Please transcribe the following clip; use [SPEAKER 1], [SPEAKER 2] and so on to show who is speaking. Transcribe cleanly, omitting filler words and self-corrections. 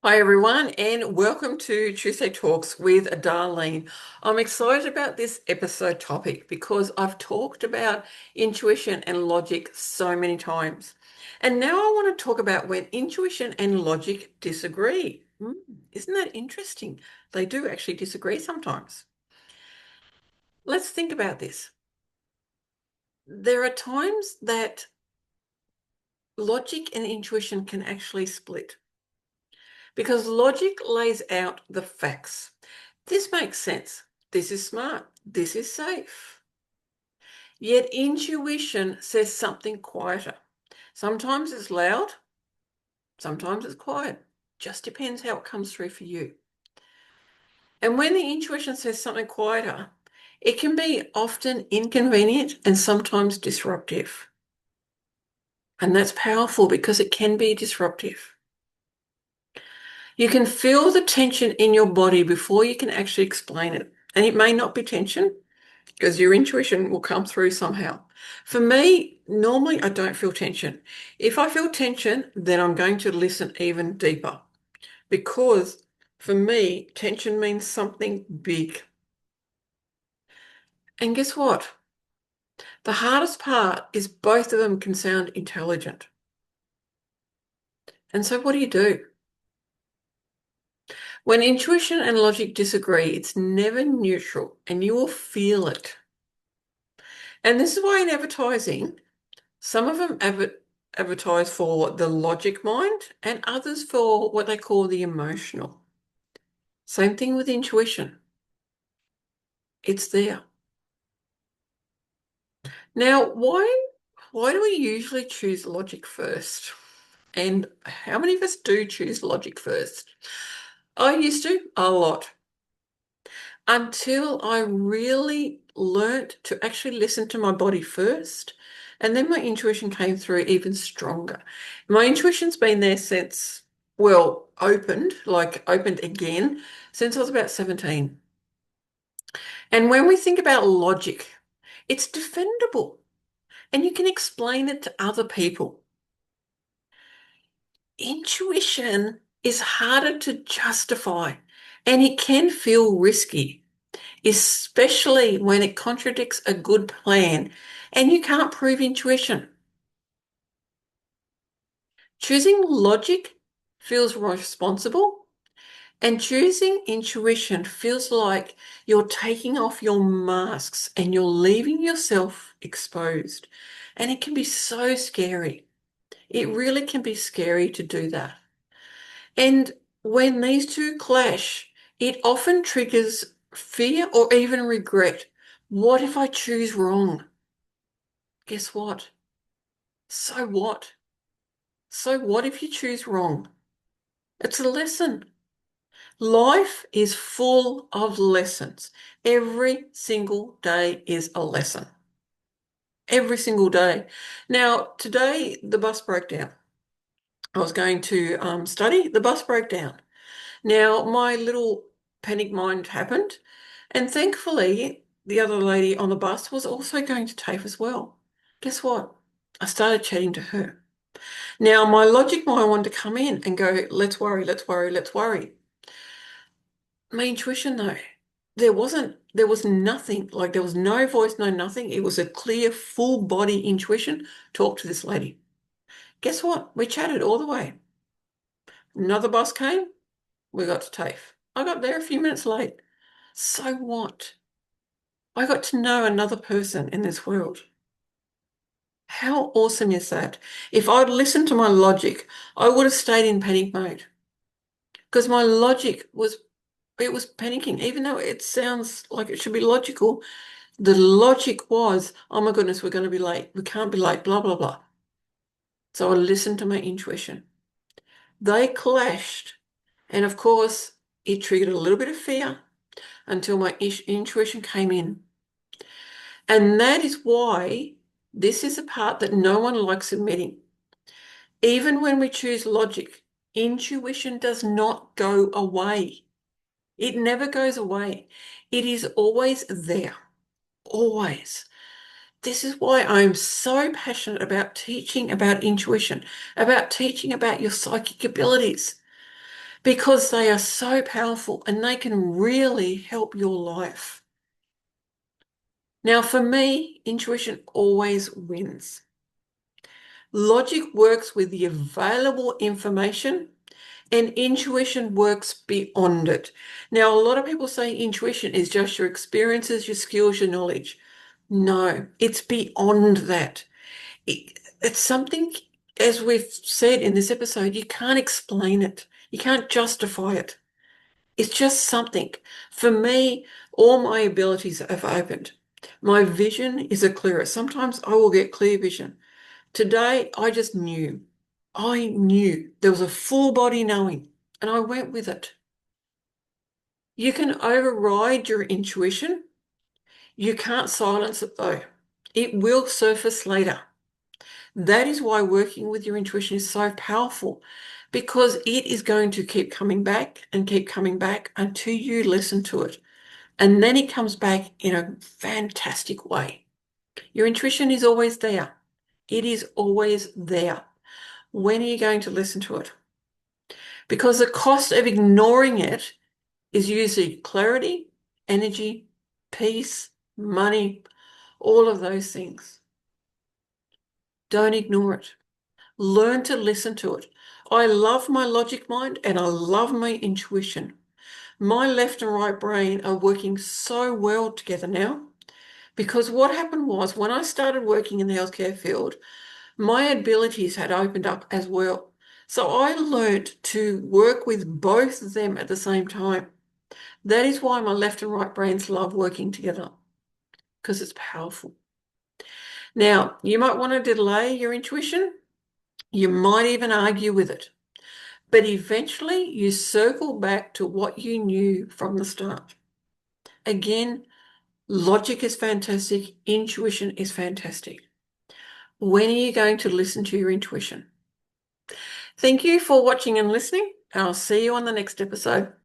[SPEAKER 1] Hi everyone, and welcome to Tuesday Talks with Darlene. I'm excited about this episode topic because I've talked about intuition and logic so many times. And now I want to talk about when intuition and logic disagree. Isn't that interesting? They do actually disagree sometimes. Let's think about this. There are times that logic and intuition can actually split, because logic lays out the facts. This makes sense. This is smart. This is safe. Yet intuition says something quieter. Sometimes it's loud, sometimes it's quiet. Just depends how it comes through for you. And when the intuition says something quieter, it can be often inconvenient and sometimes disruptive. And that's powerful because it can be disruptive. You can feel the tension in your body before you can actually explain it. And it may not be tension because your intuition will come through somehow. For me, normally I don't feel tension. If I feel tension, then I'm going to listen even deeper because for me, tension means something big. And guess what? The hardest part is both of them can sound intelligent. And so what do you do? When intuition and logic disagree, it's never neutral and you will feel it. And this is why in advertising, some of them advertise for the logic mind and others for what they call the emotional. Same thing with intuition. It's there. Now, why do we usually choose logic first? And how many of us do choose logic first? I used to a lot until I really learnt to actually listen to my body first. And then my intuition came through even stronger. My intuition's been there since, well, opened again since I was about 17. And when we think about logic, it's defendable and you can explain it to other people. Intuition is harder to justify and it can feel risky, especially when it contradicts a good plan and you can't prove intuition. Choosing logic feels responsible, and choosing intuition feels like you're taking off your masks and you're leaving yourself exposed. And it can be so scary. It really can be scary to do that. And when these two clash, it often triggers fear or even regret. What if I choose wrong? Guess what? So what? So what if you choose wrong? It's a lesson. Life is full of lessons. Every single day is a lesson. Every single day. Now, today the bus broke down. I was going to study, the bus broke down. Now, my little panic mind happened, and thankfully, the other lady on the bus was also going to TAFE as well. Guess what? I started chatting to her. Now, my logic mind wanted to come in and go, let's worry, let's worry, let's worry. My intuition, though, there was nothing, like there was no voice, no nothing. It was a clear, full body intuition. Talk to this lady. Guess what? We chatted all the way. Another bus came, we got to TAFE. I got there a few minutes late. So what? I got to know another person in this world. How awesome is that? If I'd listened to my logic, I would have stayed in panic mode because my logic was, it was panicking, even though it sounds like it should be logical. The logic was, oh my goodness, we're going to be late. We can't be late, blah, blah, blah. So I listened to my intuition. They clashed. And of course, it triggered a little bit of fear until my intuition came in. And that is why this is a part that no one likes admitting. Even when we choose logic, intuition does not go away. It never goes away. It is always there, always. This is why I'm so passionate about teaching about intuition, about teaching about your psychic abilities. because they are so powerful and they can really help your life. Now, for me, intuition always wins. Logic works with the available information and intuition works beyond it. Now, a lot of people say intuition is just your experiences, your skills, your knowledge. No, it's beyond that. It's something, as we've said in this episode, you can't explain it. You can't justify it. It's just something. For me, all my abilities have opened. My vision is a clearer. Sometimes I will get clear vision. Today, I just knew. I knew. There was a full body knowing, and I went with it. You can override your intuition. You can't silence it, though. It will surface later. That is why working with your intuition is so powerful, because it is going to keep coming back and keep coming back until you listen to it. And then it comes back in a fantastic way. Your intuition is always there. It is always there. When are you going to listen to it? Because the cost of ignoring it is usually clarity, energy, peace, money, all of those things. Don't ignore it. Learn to listen to it. I love my logic mind and I love my intuition. My left and right brain are working so well together now because what happened was when I started working in the healthcare field, my abilities had opened up as well. So I learned to work with both of them at the same time. That is why my left and right brains love working together because it's powerful. Now, you might want to delay your intuition. You might even argue with it. But eventually you circle back to what you knew from the start. Again, logic is fantastic. Intuition is fantastic. When are you going to listen to your intuition? Thank you for watching and listening. I'll see you on the next episode.